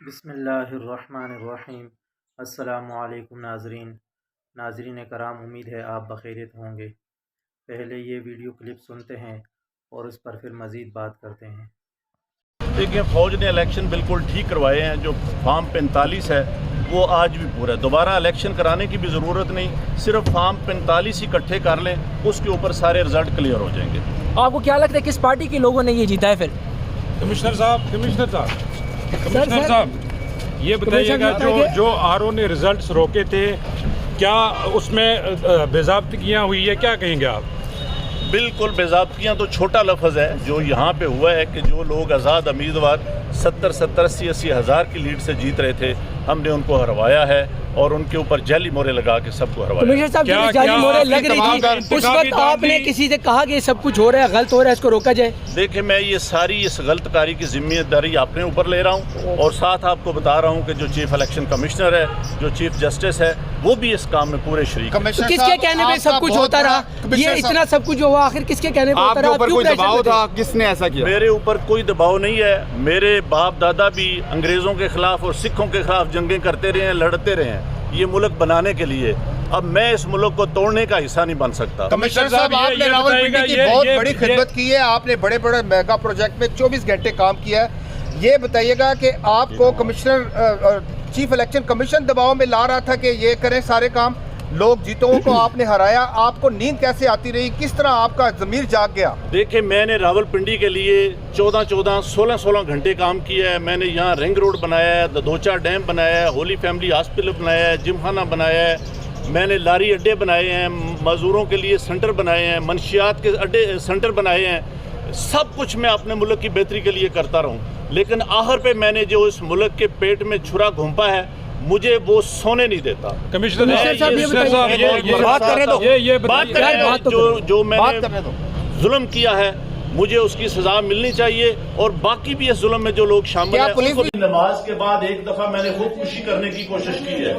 بسم اللہ الرحمن الرحیم۔ السلام علیکم ناظرین کرام، امید ہے آپ بخیریت ہوں گے۔ پہلے یہ ویڈیو کلپ سنتے ہیں اور اس پر پھر مزید بات کرتے ہیں۔ دیکھیں، فوج نے الیکشن بالکل ٹھیک کروائے ہیں۔ جو فارم 45 ہے وہ آج بھی پورا ہے، دوبارہ الیکشن کرانے کی بھی ضرورت نہیں، صرف فارم 45 اکٹھے کر لیں، اس کے اوپر سارے رزلٹ کلیئر ہو جائیں گے۔ آپ کو کیا لگتا ہے کس پارٹی کے لوگوں نے یہ جیتا ہے پھر؟ کمشنر صاحب یہ بتائیے گا جو آر او نے ریزلٹس روکے تھے، کیا اس میں بے ضابطگیاں ہوئی ہے؟ کیا کہیں گے آپ؟ بالکل بے ضابطگیاں تو چھوٹا لفظ ہے۔ جو یہاں پہ ہوا ہے کہ جو لوگ آزاد امیدوار 70-80 ہزار کی لیڈ سے جیت رہے تھے، ہم نے ان کو ہروایا ہے اور ان کے اوپر جعلی مورے لگا کے سب کو ہروایا۔ کمشنر صاحب جب جعلی مورے لگ رہی تھی اس وقت آپ نے کسی سے کہا کہ یہ سب کچھ ہو رہا ہے، غلط ہو رہا ہے، اس کو روکا جائے؟ دیکھیں، میں یہ ساری اس غلط کاری کی ذمہ داری اپنے اوپر لے رہا ہوں، اور ساتھ آپ کو بتا رہا ہوں کہ جو چیف الیکشن کمشنر ہے، جو چیف جسٹس ہے، وہ بھی اس کام میں پورے شریک ہیں۔ کس کے کہنے پہ سب کچھ ہوتا رہا؟ یہ اتنا سب کچھ ہوا آخر کس کے کہنے پہ ہوتا رہا؟ کوئی دباؤ تھا؟ کس نے ایسا کیا؟ میرے اوپر کوئی دباؤ نہیں ہے۔ میرے باپ دادا بھی انگریزوں کے خلاف اور سکھوں کے خلاف جنگیں کرتے رہے ہیں، لڑتے رہے ہیں یہ ملک بنانے کے لیے۔ اب میں اس ملک کو توڑنے کا حصہ نہیں بن سکتا۔ کمشنر صاحب، آپ نے راولپنڈی کی بہت بڑی خدمت کی ہے، آپ نے بڑے بڑے میگا پروجیکٹ میں 24 گھنٹے کام کیا ہے۔ یہ بتائیے گا کہ آپ کو کمشنر چیف الیکشن کمیشن دباؤ میں لا رہا تھا کہ یہ کریں سارے کام، لوگ جیتوں کو آپ نے ہرایا، آپ کو نیند کیسے آتی رہی؟ کس طرح آپ کا ضمیر جاگ گیا؟ دیکھیں، میں نے راولپنڈی کے لیے 16 گھنٹے کام کیا ہے۔ میں نے یہاں رنگ روڈ بنایا ہے، ددوچا ڈیم بنایا ہے، ہولی فیملی ہاسپٹل بنایا ہے، جم خانہ بنایا ہے، میں نے لاری اڈے بنائے ہیں، مزدوروں کے لیے سینٹر بنائے ہیں، منشیات کے اڈے سینٹر بنائے ہیں۔ سب کچھ میں اپنے ملک کی بہتری کے لیے کرتا رہوں، لیکن آخر پہ میں نے جو اس ملک کے پیٹ میں چھرا گھونپا ہے، مجھے وہ سونے نہیں دیتا۔ کمشنر صاحب جو میں نے ظلم کیا ہے، مجھے اس کی سزا ملنی چاہیے، اور باقی بھی اس ظلم میں جو لوگ شامل ہیں۔ نماز کے بعد ایک دفعہ میں نے خودکشی کرنے کی کوشش کی ہے،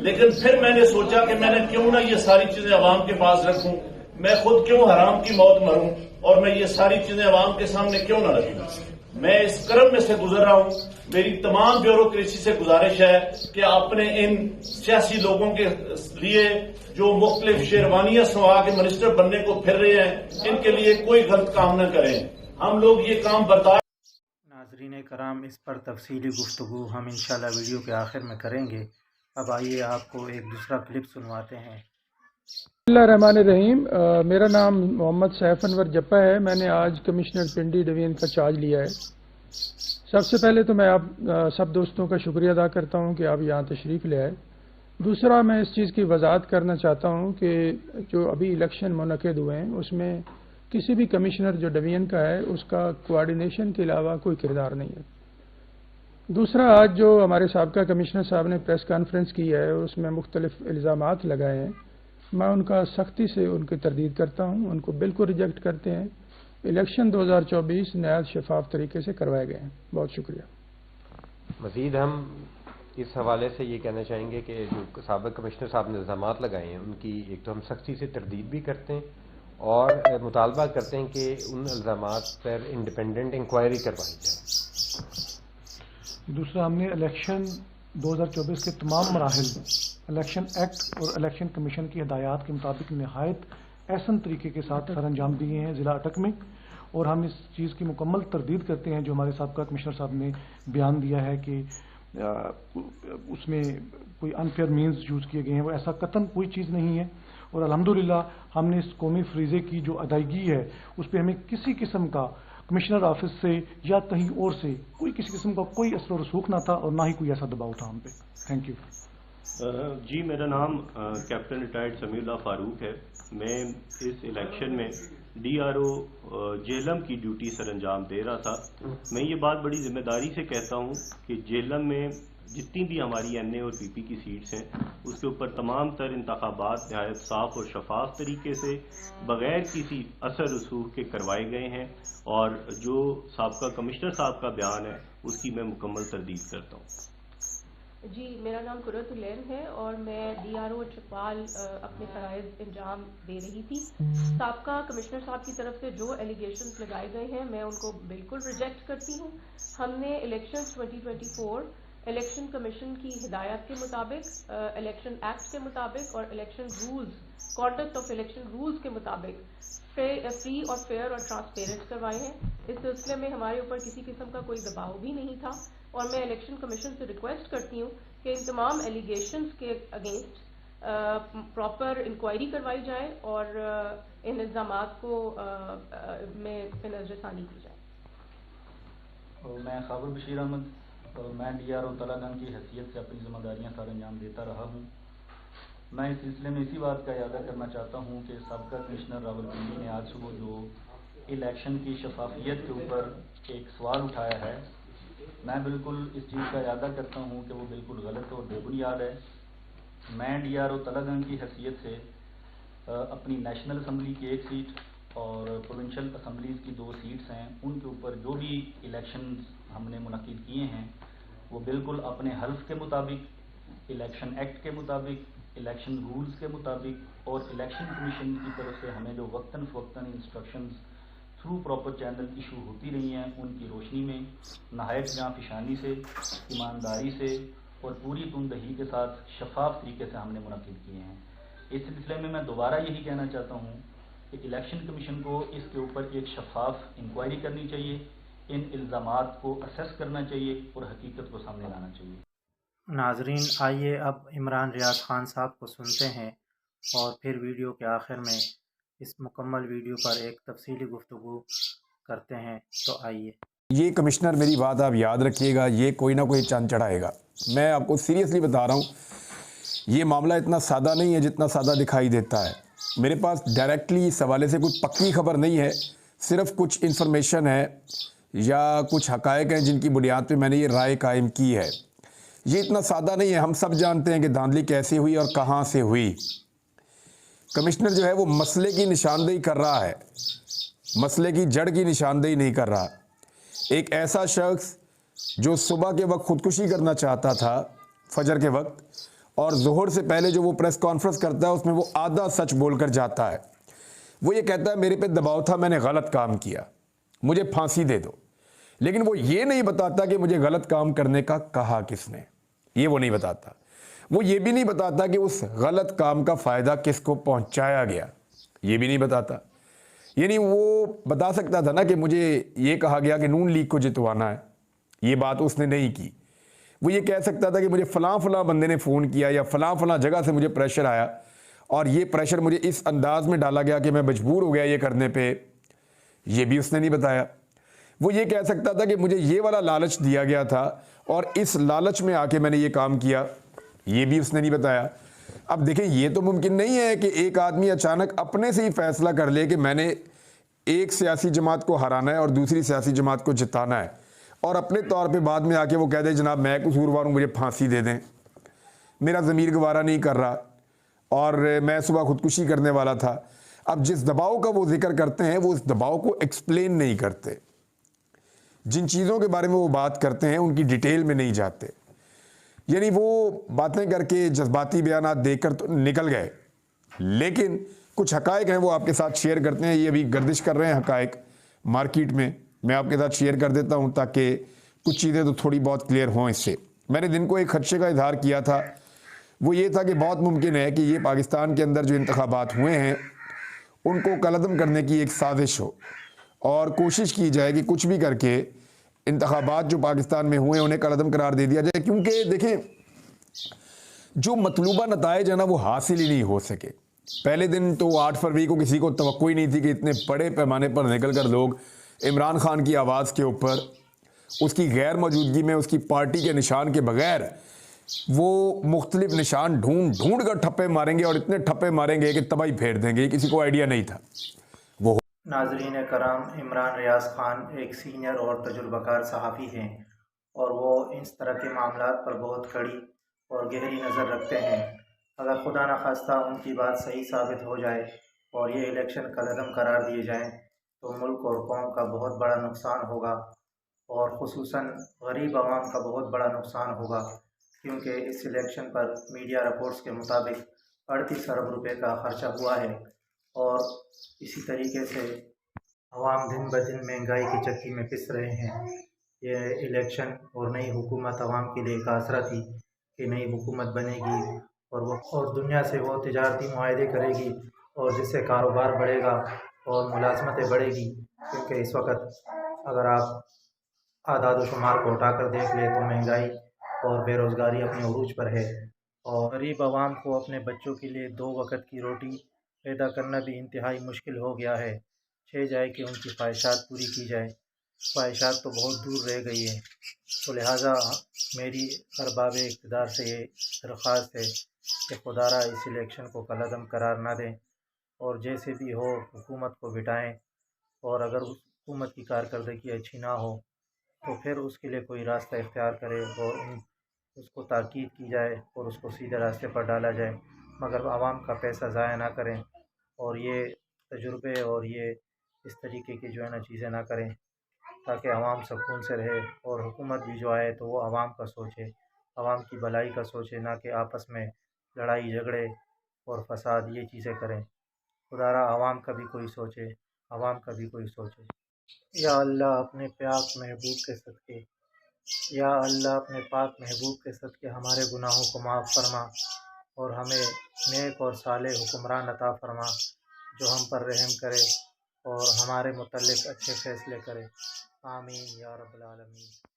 لیکن پھر میں نے سوچا کہ میں نے کیوں نہ یہ ساری چیزیں عوام کے پاس رکھوں، میں خود کیوں حرام کی موت مروں، اور میں یہ ساری چیزیں عوام کے سامنے کیوں نہ رکھوں۔ میں اس کرم میں سے گزر رہا ہوں۔ میری تمام بیوروکریسی سے گزارش ہے کہ اپنے ان سیاسی لوگوں کے لیے جو مختلف شیروانیاں سوا کے منسٹر بننے کو پھر رہے ہیں، ان کے لیے کوئی غلط کام نہ کریں۔ ہم لوگ یہ کام برداشت۔ ناظرین کرام، اس پر تفصیلی گفتگو ہم انشاءاللہ ویڈیو کے آخر میں کریں گے۔ اب آئیے آپ کو ایک دوسرا کلپ سنواتے ہیں۔ بسم اللہ الرحمن الرحیم۔ میرا نام محمد سیف انور جپا ہے۔ میں نے آج کمشنر پنڈی ڈویژن کا چارج لیا ہے۔ سب سے پہلے تو میں آپ سب دوستوں کا شکریہ ادا کرتا ہوں کہ آپ یہاں تشریف لے آئے۔ دوسرا، میں اس چیز کی وضاحت کرنا چاہتا ہوں کہ جو ابھی الیکشن منعقد ہوئے ہیں اس میں کسی بھی کمشنر جو ڈویژن کا ہے اس کا کوآرڈینیشن کے علاوہ کوئی کردار نہیں ہے۔ دوسرا، آج جو ہمارے سابقہ کمشنر صاحب نے پریس کانفرنس کی ہے اس میں مختلف الزامات لگائے ہیں، میں ان کا سختی سے ان کی تردید کرتا ہوں، ان کو بالکل ریجیکٹ کرتے ہیں۔ الیکشن 2024 نہایت شفاف طریقے سے کروائے گئے ہیں۔ بہت شکریہ۔ مزید ہم اس حوالے سے یہ کہنا چاہیں گے کہ جو سابق کمشنر صاحب نے الزامات لگائے ہیں ان کی ایک تو ہم سختی سے تردید بھی کرتے ہیں اور مطالبہ کرتے ہیں کہ ان الزامات پر انڈیپینڈنٹ انکوائری کروائی جائے۔ دوسرا، ہم نے الیکشن 2024 کے تمام مراحل الیکشن ایکٹ اور الیکشن کمیشن کی ہدایات کے مطابق نہایت احسن طریقے کے ساتھ سر انجام دیے ہیں ضلع اٹک میں، اور ہم اس چیز کی مکمل تردید کرتے ہیں جو ہمارے سابقہ کمشنر صاحب نے بیان دیا ہے کہ اس میں کوئی انفیئر مینز یوز کیے گئے ہیں، وہ ایسا قطعاً کوئی چیز نہیں ہے۔ اور الحمدللہ ہم نے اس قومی فریضے کی جو ادائیگی ہے اس پہ ہمیں کسی قسم کا کمشنر آفس سے یا کہیں اور سے کوئی کسی قسم کا کوئی اثر و رسوخ نہ تھا اور نہ ہی کوئی ایسا دباؤ تھا ہم پہ۔ Thank you. جی، میرا نام کیپٹن ریٹائرڈ سمیع اللہ فاروق ہے۔ میں اس الیکشن میں ڈی آر او جہلم کی ڈیوٹی سر انجام دے رہا تھا۔ میں یہ بات بڑی ذمہ داری سے کہتا ہوں کہ جہلم میں جتنی بھی ہماری این اے اور پی پی کی سیٹس ہیں اس کے اوپر تمام تر انتخابات نہایت صاف اور شفاف طریقے سے بغیر کسی اثر رسوخ کے کروائے گئے ہیں، اور جو سابقہ کمشنر صاحب کا بیان ہے اس کی میں مکمل تردید کرتا ہوں۔ جی، میرا نام قرۃ العین ہے اور میں ڈی آر او چکوال اپنے فرائض انجام دے رہی تھی۔ سابقہ کمشنر صاحب کی طرف سے جو ایلیگیشنز لگائے گئے ہیں میں ان کو بالکل ریجیکٹ کرتی ہوں۔ ہم نے الیکشن 2024 الیکشن کمیشن کی ہدایات کے مطابق، الیکشن ایکٹ کے مطابق اور election rules, conduct of election rules کے مطابق فری اور فیئر اور ٹرانسپیرنٹ کروائے ہیں۔ اس سلسلے میں ہمارے اوپر کسی قسم کا کوئی دباؤ بھی نہیں تھا، اور میں الیکشن کمیشن سے ریکویسٹ کرتی ہوں کہ ان تمام ایلیگیشنز کے اگینسٹ پراپر انکوائری کروائی جائے اور ان الزامات کو میں پہ نظر ثانی کی جائے۔ میں خابر بشیر احمد، میں DRO تلہ گنج کی حیثیت سے اپنی ذمہ داریاں سر انجام دیتا رہا ہوں۔ میں اس سلسلے میں اسی بات کا اعادہ کرنا چاہتا ہوں کہ سابقہ کمشنر راولپنڈی نے آج صبح جو الیکشن کی شفافیت کے اوپر ایک سوال اٹھایا ہے، میں بالکل اس چیز کا اعادہ کرتا ہوں کہ وہ بالکل غلط اور بے بنیاد ہے۔ میں DRO تلہ گنج کی حیثیت سے اپنی نیشنل اسمبلی کی 1 سیٹ اور پروونشل اسمبلیز کی 2 سیٹس ہیں، ان کے اوپر جو بھی الیکشنز ہم نے منعقد کیے ہیں وہ بالکل اپنے حلف کے مطابق، الیکشن ایکٹ کے مطابق، الیکشن رولز کے مطابق اور الیکشن کمیشن کی طرف سے ہمیں جو وقتاً فوقتاً instructions through proper channel issue ہوتی رہی ہیں، ان کی روشنی میں نہایت جاں فشانی سے، ایمانداری سے اور پوری تندہی کے ساتھ شفاف طریقے سے ہم نے منعقد کیے ہیں۔ اس سلسلے میں دوبارہ یہی کہنا چاہتا ہوں کہ الیکشن کمیشن کو اس کے اوپر ایک شفاف انکوائری کرنی چاہیے، ان الزامات کو اسیس کرنا چاہیے اور حقیقت کو سامنے لانا چاہیے۔ ناظرین، آئیے اب عمران ریاض خان صاحب کو سنتے ہیں اور پھر ویڈیو کے آخر میں اس مکمل ویڈیو پر ایک تفصیلی گفتگو کرتے ہیں، تو آئیے۔ یہ کمشنر، میری بات آپ یاد رکھیے گا، یہ کوئی نہ کوئی چند چڑھائے گا۔ میں آپ کو سیریسلی بتا رہا ہوں، یہ معاملہ اتنا سادہ نہیں ہے جتنا سادہ دکھائی دیتا ہے۔ میرے پاس ڈائریکٹلی اس حوالے سے کوئی پکی خبر نہیں ہے، صرف کچھ انفارمیشن ہے یا کچھ حقائق ہیں جن کی بنیاد پہ میں نے یہ رائے قائم کی ہے۔ یہ اتنا سادہ نہیں ہے، ہم سب جانتے ہیں کہ دھاندلی کیسے ہوئی اور کہاں سے ہوئی۔ کمشنر جو ہے وہ مسئلے کی نشاندہی کر رہا ہے، مسئلے کی جڑ کی نشاندہی نہیں کر رہا۔ ایک ایسا شخص جو صبح کے وقت خودکشی کرنا چاہتا تھا، فجر کے وقت، اور ظہر سے پہلے جو وہ پریس کانفرنس کرتا ہے اس میں وہ آدھا سچ بول کر جاتا ہے۔ وہ یہ کہتا ہے میرے پہ دباؤ تھا، میں نے غلط کام کیا، مجھے پھانسی دے دو، لیکن وہ یہ نہیں بتاتا کہ مجھے غلط کام کرنے کا کہا کس نے، یہ وہ نہیں بتاتا۔ وہ یہ بھی نہیں بتاتا کہ اس غلط کام کا فائدہ کس کو پہنچایا گیا، یہ بھی نہیں بتاتا۔ یعنی وہ بتا سکتا تھا نا کہ مجھے یہ کہا گیا کہ نون لیگ کو جتوانا ہے، یہ بات اس نے نہیں کی۔ وہ یہ کہہ سکتا تھا کہ مجھے فلاں فلاں بندے نے فون کیا یا فلاں فلاں جگہ سے مجھے پریشر آیا اور یہ پریشر مجھے اس انداز میں ڈالا گیا کہ میں مجبور ہو گیا یہ کرنے پہ، یہ بھی اس نے نہیں بتایا۔ وہ یہ کہہ سکتا تھا کہ مجھے یہ والا لالچ دیا گیا تھا اور اس لالچ میں آ کے میں نے یہ کام کیا، یہ بھی اس نے نہیں بتایا۔ اب دیکھیں، یہ تو ممکن نہیں ہے کہ ایک آدمی اچانک اپنے سے ہی فیصلہ کر لے کہ میں نے ایک سیاسی جماعت کو ہرانا ہے اور دوسری سیاسی جماعت کو جتانا ہے، اور اپنے طور پہ بعد میں آ کے وہ کہہ دے جناب میں قصوروار ہوں، مجھے پھانسی دے دیں، میرا ضمیر گوارا نہیں کر رہا اور میں صبح خودکشی کرنے والا تھا۔ اب جس دباؤ کا وہ ذکر کرتے ہیں وہ اس دباؤ کو ایکسپلین نہیں کرتے، جن چیزوں کے بارے میں وہ بات کرتے ہیں ان کی ڈیٹیل میں نہیں جاتے۔ یعنی وہ باتیں کر کے جذباتی بیانات دے کر تو نکل گئے، لیکن کچھ حقائق ہیں وہ آپ کے ساتھ شیئر کرتے ہیں۔ یہ ابھی گردش کر رہے ہیں حقائق مارکیٹ میں آپ کے ساتھ شیئر کر دیتا ہوں تاکہ کچھ چیزیں تو تھوڑی بہت کلیئر ہوں اس سے۔ میں نے دن کو ایک خدشے کا اظہار کیا تھا، وہ یہ تھا کہ بہت ممکن ہے کہ یہ پاکستان کے اندر جو انتخابات ہوئے ہیں ان کو کالعدم کرنے کی ایک سازش ہو، اور کوشش کی جائے کہ کچھ بھی کر کے انتخابات جو پاکستان میں ہوئے انہیں کالعدم قرار دے دیا جائے، کیونکہ دیکھیں جو مطلوبہ نتائج ہیں نا وہ حاصل ہی نہیں ہو سکے۔ پہلے دن تو 8 فروری کو کسی کو توقع ہی نہیں تھی کہ اتنے بڑے پیمانے پر نکل کر لوگ عمران خان کی آواز کے اوپر، اس کی غیر موجودگی میں، اس کی پارٹی کے نشان کے بغیر وہ مختلف نشان ڈھونڈ کر ٹھپے ماریں گے، اور اتنے ٹھپے ماریں گے کہ تباہی پھیر دیں گے، کسی کو آئیڈیا نہیں تھا۔ وہ ناظرین کرام، عمران ریاض خان ایک سینئر اور تجربہ کار صحافی ہیں، اور وہ اس طرح کے معاملات پر بہت کڑی اور گہری نظر رکھتے ہیں۔ اگر خدا نخواستہ ان کی بات صحیح ثابت ہو جائے اور یہ الیکشن کالعدم قرار دیے جائیں تو ملک اور قوم کا بہت بڑا نقصان ہوگا، اور خصوصاً غریب عوام کا بہت بڑا نقصان ہوگا، کیونکہ اس الیکشن پر میڈیا رپورٹس کے مطابق 38 ارب روپے کا خرچہ ہوا ہے، اور اسی طریقے سے عوام دن بدن مہنگائی کی چکی میں پس رہے ہیں۔ یہ الیکشن اور نئی حکومت عوام کے لیے ایک آسرا تھی کہ نئی حکومت بنے گی اور دنیا سے وہ تجارتی معاہدے کرے گی اور جس سے کاروبار بڑھے گا اور ملازمتیں بڑھے گی، کیونکہ اس وقت اگر آپ اعداد و شمار کو اٹھا کر دیکھ لیں تو مہنگائی اور بے روزگاری اپنے عروج پر ہے، اور غریب عوام کو اپنے بچوں کے لیے 2 وقت کی روٹی پیدا کرنا بھی انتہائی مشکل ہو گیا ہے، جائے کہ ان کی خواہشات پوری کی جائے۔ خواہشات تو بہت دور رہ گئی ہیں، تو لہٰذا میری ارباب اقتدار سے یہ درخواست ہے کہ خدا را اس الیکشن کو کالعدم قرار نہ دیں اور جیسے بھی ہو حکومت کو بٹائیں، اور اگر اس حکومت کی کارکردگی اچھی نہ ہو تو پھر اس کے لیے کوئی راستہ اختیار کرے اور اس کو تاکید کی جائے اور اس کو سیدھے راستے پر ڈالا جائے، مگر عوام کا پیسہ ضائع نہ کریں اور یہ تجربے اور یہ اس طریقے کی جو ہے نا چیزیں نہ کریں، تاکہ عوام سکون سے رہے اور حکومت بھی جو آئے تو وہ عوام کا سوچے، عوام کی بھلائی کا سوچے، نہ کہ آپس میں لڑائی جھگڑے اور فساد یہ چیزیں کریں۔ خدا را عوام کا بھی کوئی سوچے، عوام کا بھی کوئی سوچے۔ یا اللہ اپنے پاک محبوب کے صدقے، یا اللہ اپنے پاک محبوب کے صدقے ہمارے گناہوں کو معاف فرما اور ہمیں نیک اور صالح حکمران عطا فرما جو ہم پر رحم کرے اور ہمارے متعلق اچھے فیصلے کرے۔ آمین یا رب العالمین۔